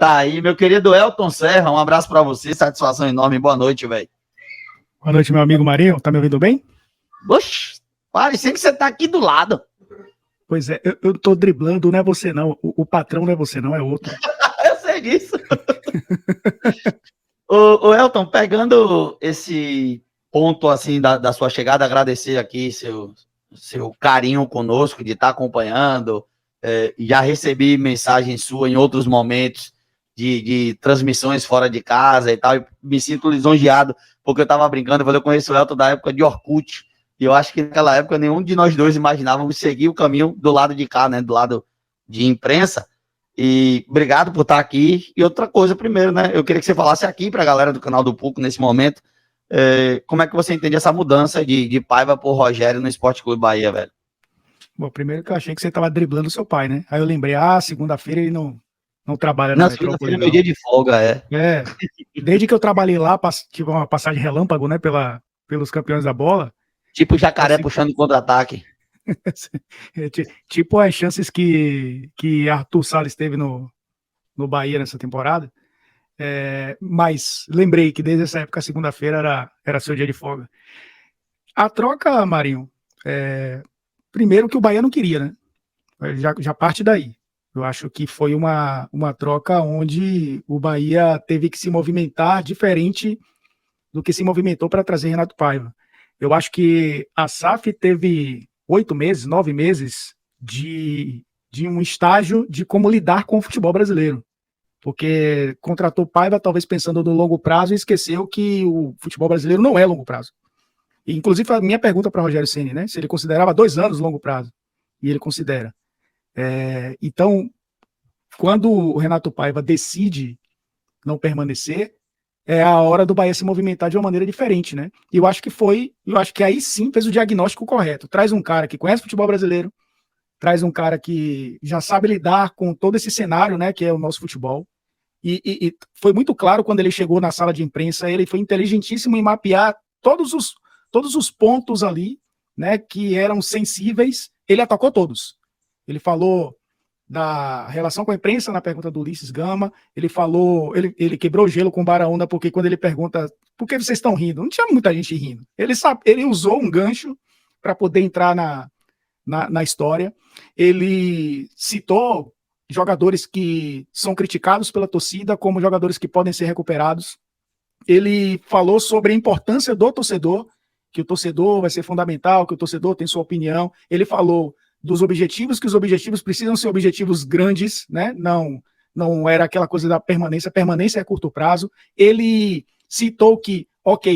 Tá aí, meu querido Elton Serra, um abraço pra você, satisfação enorme, boa noite, velho. Boa noite, meu amigo Marinho, tá me ouvindo bem? Oxi, parecendo que você tá aqui do lado. Pois é, eu tô driblando, não é você não, o patrão não é você não, é outro. Eu sei disso. Ô Elton, pegando esse ponto assim da sua chegada, agradecer aqui seu carinho conosco de estar acompanhando. Já recebi mensagem sua em outros momentos de transmissões fora de casa e tal, e me sinto lisonjeado, porque eu estava brincando, eu conheço o Elton da época de Orkut, e eu acho que naquela época nenhum de nós dois imaginávamos seguir o caminho do lado de cá, né, do lado de imprensa. E obrigado por estar aqui. E outra coisa, primeiro, né? Eu queria que você falasse aqui para a galera do canal do Puco nesse momento. Como é que você entende essa mudança de Paiva por Rogério no Esporte Clube Bahia, velho? Bom, primeiro que eu achei que você estava driblando seu pai, né? Aí eu lembrei, segunda-feira ele não trabalha na Na Metrópole, segunda-feira é meu não. dia de folga, Desde que eu trabalhei lá, tive uma passagem relâmpago, né, pelos campeões da bola. Tipo jacaré puxando contra-ataque. Tipo as chances que Arthur Salles teve no Bahia nessa temporada. Mas lembrei que desde essa época, segunda-feira era seu dia de folga. A troca, Marinho, primeiro que o Bahia não queria, né? Já parte daí. Eu acho que foi uma troca onde o Bahia teve que se movimentar diferente do que se movimentou para trazer Renato Paiva. Eu acho que a SAF teve 8 meses, 9 meses de um estágio de como lidar com o futebol brasileiro. Porque contratou Paiva, talvez pensando no longo prazo, e esqueceu que o futebol brasileiro não é longo prazo. E, inclusive, a minha pergunta para Rogério Ceni, né? Se ele considerava 2 anos longo prazo. E ele considera. Então, quando o Renato Paiva decide não permanecer, é a hora do Bahia se movimentar de uma maneira diferente, né? E eu acho que aí sim fez o diagnóstico correto. Traz um cara que conhece o futebol brasileiro, traz um cara que já sabe lidar com todo esse cenário, né, que é o nosso futebol. E foi muito claro quando ele chegou na sala de imprensa, ele foi inteligentíssimo em mapear todos os pontos ali, né, que eram sensíveis, ele atacou todos. Ele falou da relação com a imprensa na pergunta do Ulisses Gama, ele quebrou o gelo com o Baraúna, porque quando ele pergunta por que vocês estão rindo, não tinha muita gente rindo. Ele usou um gancho para poder entrar na história. Ele citou jogadores que são criticados pela torcida como jogadores que podem ser recuperados. Ele falou sobre a importância do torcedor, que o torcedor vai ser fundamental, que o torcedor tem sua opinião. Ele falou dos objetivos, que os objetivos precisam ser objetivos grandes, né? Não era aquela coisa da permanência é a curto prazo. Ele citou que,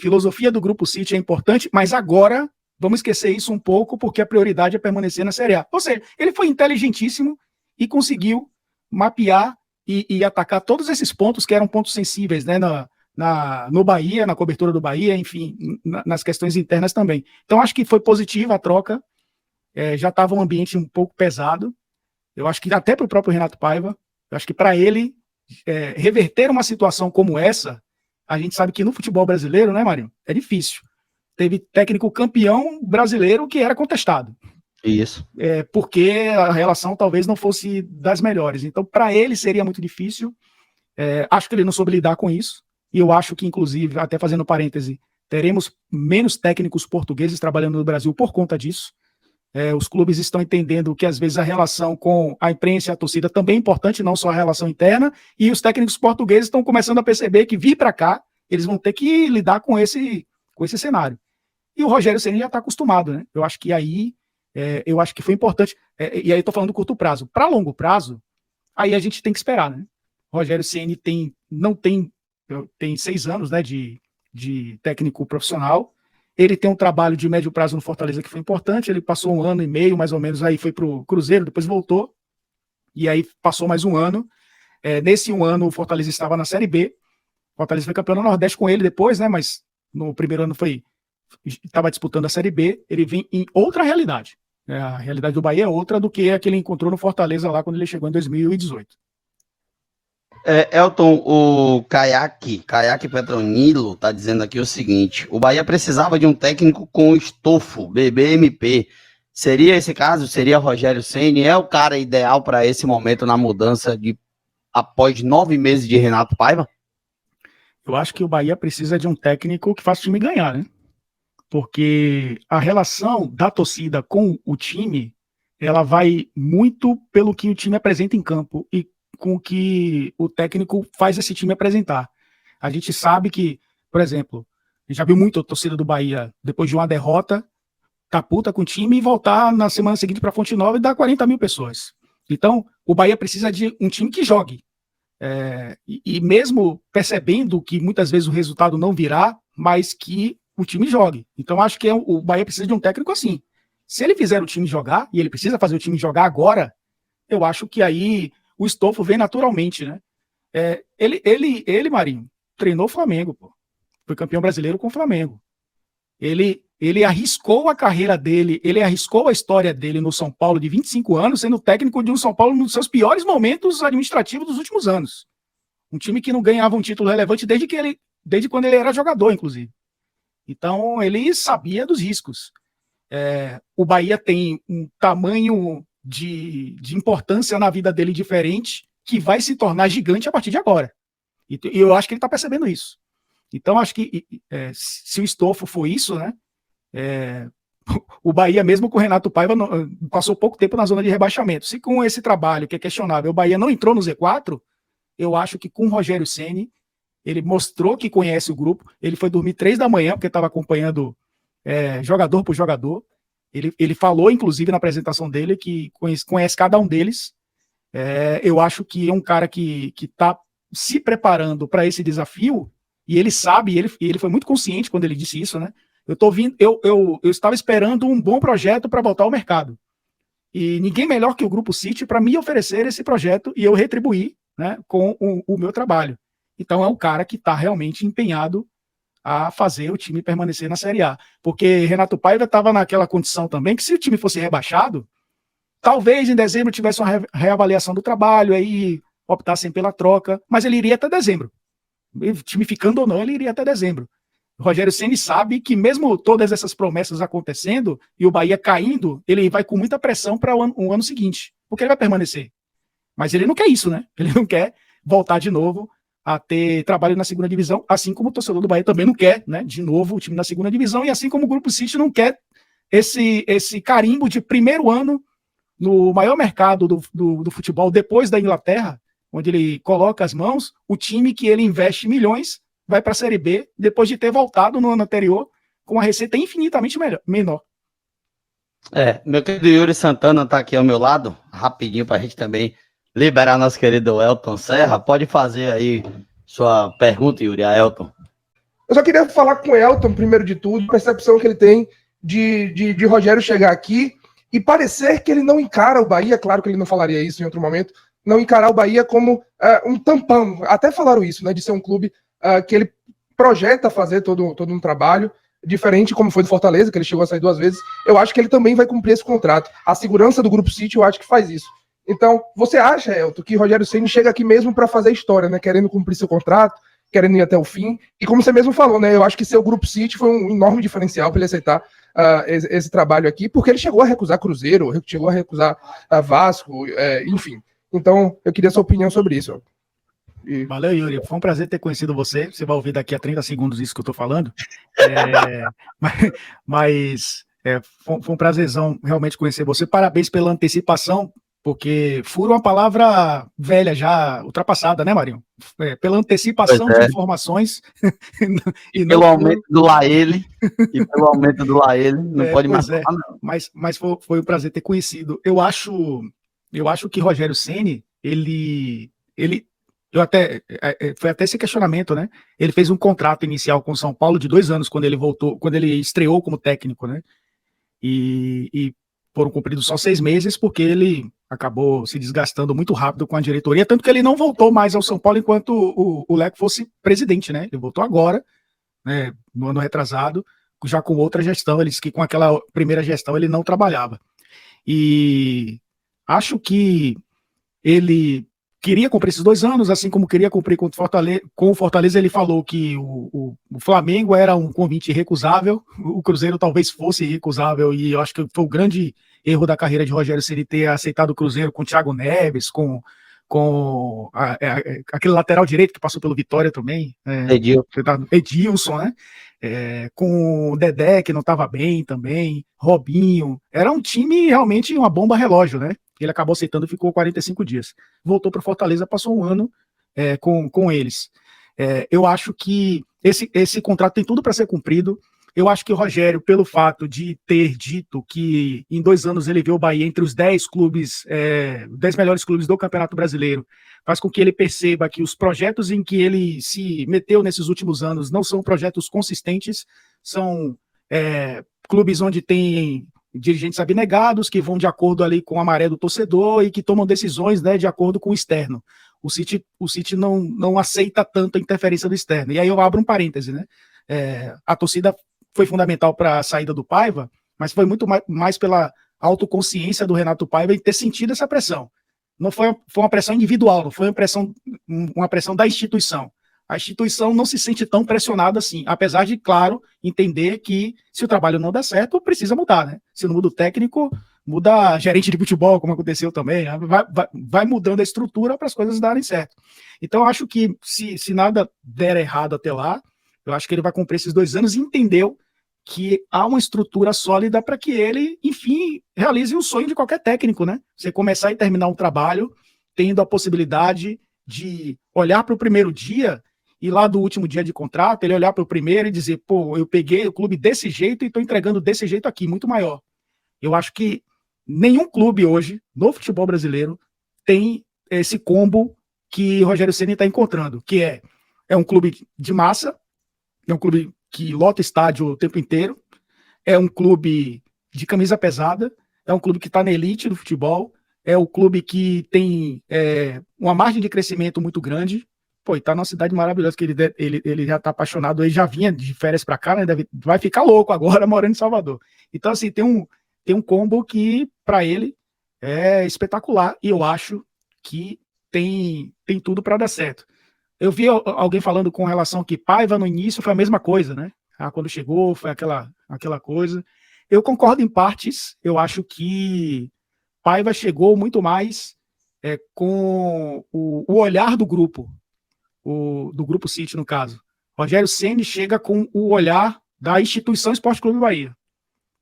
filosofia do Grupo City é importante, mas agora vamos esquecer isso um pouco, porque a prioridade é permanecer na Série A. Ou seja, ele foi inteligentíssimo e conseguiu mapear e atacar todos esses pontos que eram pontos sensíveis, né, no Bahia, na cobertura do Bahia, enfim, nas questões internas também. Então, acho que foi positiva a troca. Já estava um ambiente um pouco pesado. Eu acho que até para o próprio Renato Paiva, eu acho que para ele reverter uma situação como essa, a gente sabe que no futebol brasileiro, né, Marinho, é difícil. Teve técnico campeão brasileiro que era contestado. Isso. Porque a relação talvez não fosse das melhores. Então, para ele seria muito difícil. Acho que ele não soube lidar com isso. E eu acho que, inclusive, até fazendo parêntese, teremos menos técnicos portugueses trabalhando no Brasil por conta disso. Os clubes estão entendendo que, às vezes, a relação com a imprensa e a torcida também é importante, não só a relação interna, e os técnicos portugueses estão começando a perceber que vir para cá, eles vão ter que lidar com esse cenário. E o Rogério Ceni já está acostumado, né? Eu acho que aí, eu acho que foi importante, e aí estou falando do curto prazo. Para longo prazo, aí a gente tem que esperar, né? O Rogério Ceni tem 6 anos, né, de técnico profissional. Ele tem um trabalho de médio prazo no Fortaleza que foi importante. Ele passou 1 ano e meio, mais ou menos, aí foi para o Cruzeiro, depois voltou. E aí passou mais 1 ano. Nesse 1 ano, o Fortaleza estava na Série B. O Fortaleza foi campeão do Nordeste com ele depois, né? Mas no primeiro ano estava disputando a Série B. Ele vem em outra realidade. A realidade do Bahia é outra do que a que ele encontrou no Fortaleza lá quando ele chegou em 2018. Elton, o Caiaque Petronilo tá dizendo aqui o seguinte: o Bahia precisava de um técnico com estofo, BBMP. Seria esse caso? Seria Rogério Ceni? É o cara ideal para esse momento na mudança de após 9 meses de Renato Paiva? Eu acho que o Bahia precisa de um técnico que faça o time ganhar, né? Porque a relação da torcida com o time, ela vai muito pelo que o time apresenta em campo e com o que o técnico faz esse time apresentar. A gente sabe que, por exemplo, a gente já viu muito a torcida do Bahia, depois de uma derrota, tá puta com o time e voltar na semana seguinte para Fonte Nova e dar 40 mil pessoas. Então, o Bahia precisa de um time que jogue. E mesmo percebendo que muitas vezes o resultado não virá, mas que o time jogue. Então, acho que o Bahia precisa de um técnico assim. Se ele fizer o time jogar, e ele precisa fazer o time jogar agora, eu acho que aí o estofo vem naturalmente, né? Marinho, treinou o Flamengo, pô. Foi campeão brasileiro com o Flamengo. Ele arriscou a carreira dele, ele arriscou a história dele no São Paulo de 25 anos, sendo técnico de um São Paulo nos seus piores momentos administrativos dos últimos anos. Um time que não ganhava um título relevante desde quando ele era jogador, inclusive. Então, ele sabia dos riscos. O Bahia tem um tamanho de importância na vida dele diferente, que vai se tornar gigante a partir de agora. E eu acho que ele está percebendo isso. Então, acho que se o estofo for isso, né? O Bahia, mesmo com o Renato Paiva, passou pouco tempo na zona de rebaixamento. Se com esse trabalho, que é questionável, o Bahia não entrou no Z4, eu acho que com o Rogério Ceni, ele mostrou que conhece o grupo. Ele foi dormir 3 da manhã, porque estava acompanhando jogador por jogador. Ele falou, inclusive, na apresentação dele, que conhece cada um deles. Eu acho que é um cara que está se preparando para esse desafio, e ele sabe, ele foi muito consciente quando ele disse isso, né? Eu estava esperando um bom projeto para voltar ao mercado. E ninguém melhor que o Grupo City para me oferecer esse projeto e eu retribuir, né, com o meu trabalho. Então é um cara que está realmente empenhado a fazer o time permanecer na Série A. Porque Renato Paiva estava naquela condição também que se o time fosse rebaixado, talvez em dezembro tivesse uma reavaliação do trabalho, aí optassem pela troca, mas ele iria até dezembro. O time ficando ou não, ele iria até dezembro. O Rogério Ceni sabe que mesmo todas essas promessas acontecendo e o Bahia caindo, ele vai com muita pressão para o ano seguinte, porque ele vai permanecer. Mas ele não quer isso, né? Ele não quer voltar de novo a ter trabalho na segunda divisão, assim como o torcedor do Bahia também não quer, né? De novo o time na segunda divisão, e assim como o Grupo City não quer esse carimbo de primeiro ano no maior mercado do futebol depois da Inglaterra, onde ele coloca as mãos, o time que ele investe milhões vai para a Série B, depois de ter voltado no ano anterior com uma receita infinitamente menor. Meu querido Yuri Santana está aqui ao meu lado, rapidinho para a gente também liberar nosso querido Elton Serra. Pode fazer aí sua pergunta, Yuri, a Elton. Eu só queria falar com o Elton, primeiro de tudo, a percepção que ele tem de Rogério chegar aqui e parecer que ele não encara o Bahia, claro que ele não falaria isso em outro momento, não encarar o Bahia como um tampão. Até falaram isso, né, de ser um clube que ele projeta fazer todo um trabalho, diferente como foi do Fortaleza, que ele chegou a sair 2 vezes. Eu acho que ele também vai cumprir esse contrato. A segurança do Grupo City, eu acho que faz isso. Então, você acha, Elton, que Rogério Ceni chega aqui mesmo para fazer história, né, querendo cumprir seu contrato, querendo ir até o fim? E como você mesmo falou, né, eu acho que seu Grupo City foi um enorme diferencial para ele aceitar esse trabalho aqui, porque ele chegou a recusar Cruzeiro, chegou a recusar Vasco, enfim. Então, eu queria a sua opinião sobre isso, Elton. Valeu, Yuri. Foi um prazer ter conhecido você. Você vai ouvir daqui a 30 segundos isso que eu estou falando. Foi um prazerzão realmente conhecer você. Parabéns pela antecipação, porque furo uma palavra velha já, ultrapassada, né, Marinho? Pela antecipação de informações. E pelo aumento do Laele. Não pode mais falar, não. Mas foi um prazer ter conhecido. Eu acho que Rogério Ceni, foi até esse questionamento, né? Ele fez um contrato inicial com o São Paulo de 2 anos quando ele estreou como técnico, né? E foram cumpridos só 6 meses porque ele acabou se desgastando muito rápido com a diretoria, tanto que ele não voltou mais ao São Paulo enquanto o Leco fosse presidente, né? Ele voltou agora, né? No ano retrasado, já com outra gestão. Ele disse que com aquela primeira gestão ele não trabalhava. E acho que ele queria cumprir esses 2 anos, assim como queria cumprir com o Fortaleza. Ele falou que o Flamengo era um convite irrecusável, o Cruzeiro talvez fosse irrecusável, e eu acho que foi o grande erro da carreira de Rogério Ceni ter aceitado o Cruzeiro com o Thiago Neves, com com aquele lateral direito que passou pelo Vitória também, Edilson, né? Com o Dedé, que não estava bem também, Robinho. Era um time realmente uma bomba relógio, né? Ele acabou aceitando e ficou 45 dias. Voltou para Fortaleza, passou um ano com eles. Eu acho que esse contrato tem tudo para ser cumprido. Eu acho que o Rogério, pelo fato de ter dito que em 2 anos ele viu o Bahia entre os 10 clubes, 10 melhores clubes do Campeonato Brasileiro, faz com que ele perceba que os projetos em que ele se meteu nesses últimos anos não são projetos consistentes, são clubes onde tem dirigentes abnegados, que vão de acordo ali com a maré do torcedor e que tomam decisões, né, de acordo com o externo. O City não aceita tanto a interferência do externo. E aí eu abro um parêntese, né? A torcida foi fundamental para a saída do Paiva, mas foi muito mais pela autoconsciência do Renato Paiva em ter sentido essa pressão. Não foi uma pressão individual, não foi uma pressão da instituição. A instituição não se sente tão pressionada assim, apesar de, claro, entender que se o trabalho não der certo, precisa mudar, né? Se não muda o técnico, muda a gerente de futebol, como aconteceu também, vai mudando a estrutura para as coisas darem certo. Então, eu acho que se nada der errado até lá, eu acho que ele vai cumprir esses 2 anos e entendeu que há uma estrutura sólida para que ele, enfim, realize o sonho de qualquer técnico, né? Você começar e terminar um trabalho tendo a possibilidade de olhar para o primeiro dia e lá do último dia de contrato, ele olhar para o primeiro e dizer, pô, eu peguei o clube desse jeito e estou entregando desse jeito aqui, muito maior. Eu acho que nenhum clube hoje, no futebol brasileiro, tem esse combo que o Rogério Ceni está encontrando, que é um clube de massa, é um clube que lota estádio o tempo inteiro, é um clube de camisa pesada, é um clube que está na elite do futebol, é um clube que tem uma margem de crescimento muito grande. Pô, e tá numa cidade maravilhosa, que ele já tá apaixonado, ele já vinha de férias para cá, né? Vai ficar louco agora morando em Salvador. Então, assim, tem um combo que, para ele, é espetacular, e eu acho que tem tudo para dar certo. Eu vi alguém falando com relação que Paiva no início foi a mesma coisa, né? Quando chegou foi aquela coisa. Eu concordo em partes. Eu acho que Paiva chegou muito mais com o olhar do grupo, do Grupo City, no caso. Rogério Ceni chega com o olhar da instituição Esporte Clube Bahia,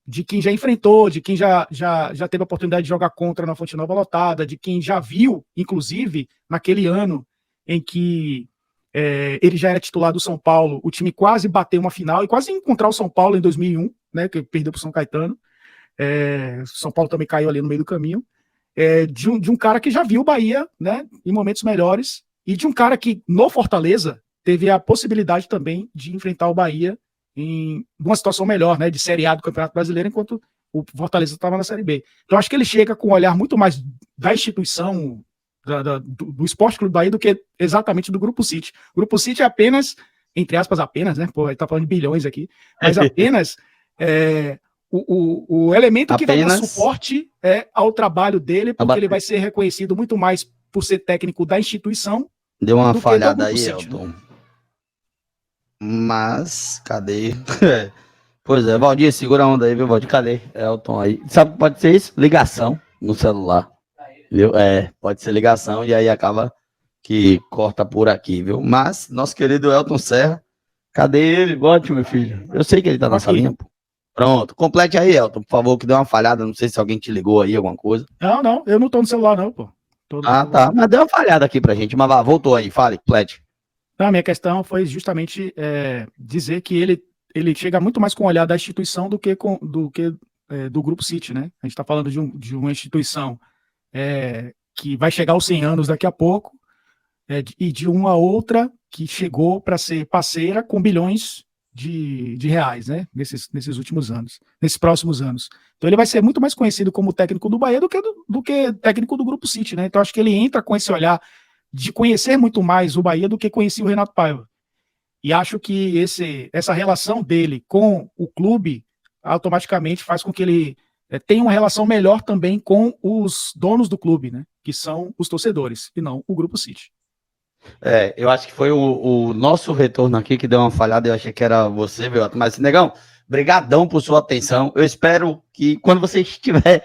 de quem já enfrentou, de quem já teve a oportunidade de jogar contra na Fonte Nova lotada, de quem já viu, inclusive, naquele ano em que ele já era titular do São Paulo, o time quase bateu uma final e quase encontrar o São Paulo em 2001, né, que perdeu para o São Caetano. São Paulo também caiu ali no meio do caminho. De um cara que já viu o Bahia, né, em momentos melhores, e de um cara que, no Fortaleza, teve a possibilidade também de enfrentar o Bahia em uma situação melhor, né, de Série A do Campeonato Brasileiro, enquanto o Fortaleza estava na Série B. Então, acho que ele chega com um olhar muito mais da instituição, do Esporte Clube Bahia, do que exatamente do Grupo City. O Grupo City é apenas, entre aspas, apenas, né? Pô, ele tá falando de bilhões aqui, mas apenas o elemento que vai dar suporte ao trabalho dele, porque ele vai ser reconhecido muito mais por ser técnico da instituição. Deu uma falhada aí, Elton. Mas, cadê? Pois é, Valdir, segura a onda aí, viu, Valdir? Cadê Elton aí? Sabe o que pode ser isso? Ligação no celular. Viu? Pode ser ligação e aí acaba que corta por aqui, viu? Mas, nosso querido Elton Serra, cadê ele? Bote, meu filho. Eu sei que ele tá na salinha, pô. Pronto, complete aí, Elton, por favor, que deu uma falhada. Não sei se alguém te ligou aí, alguma coisa. Não, eu não tô no celular, não, pô. Tá. Mas deu uma falhada aqui pra gente. Mas voltou aí, fale, complete. A minha questão foi justamente dizer que ele chega muito mais com o olhar da instituição do que do Grupo City, né? A gente está falando de uma instituição que vai chegar aos 100 anos daqui a pouco, e de uma outra que chegou para ser parceira com bilhões de reais, né? Nesses últimos anos, nesses próximos anos. Então ele vai ser muito mais conhecido como técnico do Bahia do que técnico do Grupo City, né? Então acho que ele entra com esse olhar de conhecer muito mais o Bahia do que conhecia o Renato Paiva. E acho que essa relação dele com o clube automaticamente faz com que ele tenha uma relação melhor também com os donos do clube, né? Que são os torcedores, e não o Grupo City. Eu acho que foi o nosso retorno aqui que deu uma falhada. Eu achei que era você, viu? Mas, Negão, Brigadão por sua atenção. Eu espero que quando você estiver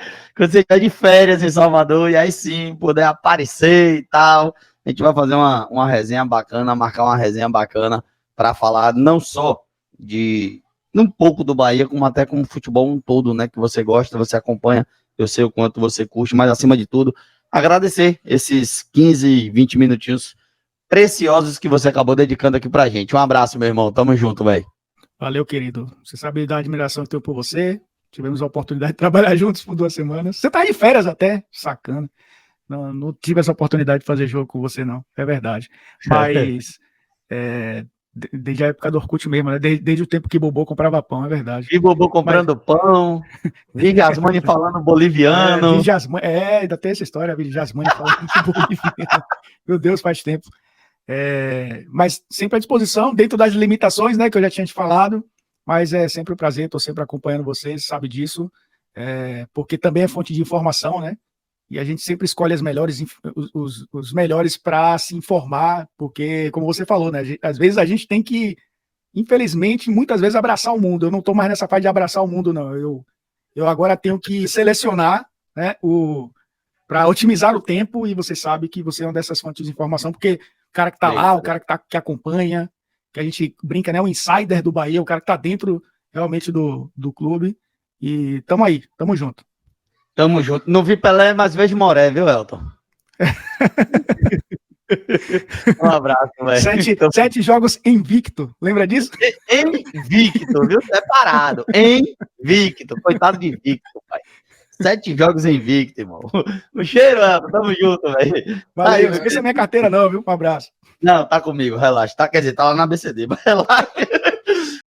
de férias em Salvador, e aí sim puder aparecer e tal, a gente vai fazer uma resenha bacana, marcar uma resenha bacana para falar não só de um pouco do Bahia, como até com o futebol um todo, né? Que você gosta, você acompanha, eu sei o quanto você curte, mas acima de tudo, agradecer esses 15, 20 minutinhos preciosos que você acabou dedicando aqui pra gente. Um abraço, meu irmão. Tamo junto, velho. Valeu, querido. Você sabe da admiração que eu tenho por você. Tivemos a oportunidade de trabalhar juntos por 2 semanas. Você tá de férias até, sacana. Não tive essa oportunidade de fazer jogo com você, não. É verdade. Mas desde a época do Orkut mesmo, né? Desde o tempo que Bobô comprava pão, é verdade. Vi Bobô comprando pão, vi Gasmani falando boliviano. Ainda tem essa história, vi Jasmani falando boliviano. Meu Deus, faz tempo. Mas sempre à disposição, dentro das limitações, né, que eu já tinha te falado, mas é sempre um prazer, estou sempre acompanhando vocês, sabe disso, porque também é fonte de informação, né, e a gente sempre escolhe os melhores para se informar, porque, como você falou, né, às vezes a gente tem que, infelizmente, muitas vezes abraçar o mundo. Eu não estou mais nessa fase de abraçar o mundo, não, eu agora tenho que selecionar, né, para otimizar o tempo, e você sabe que você é uma dessas fontes de informação, porque o cara que tá lá, o cara que acompanha, que a gente brinca, né? O insider do Bahia, o cara que tá dentro realmente do clube. E tamo aí, tamo junto. Tamo junto. Não vi Pelé, mas vejo Moré, viu, Elton? Um abraço, velho. 7 jogos invicto, lembra disso? Invicto, viu? Separado. Invicto. Coitado de Victor, pai. 7 jogos invicto, irmão. O cheiro, Elton. Tamo junto, velho. Valeu, não esqueça a minha carteira não, viu? Um abraço. Não, tá comigo, relaxa. Quer dizer, tá lá na ABCD, mas relaxa.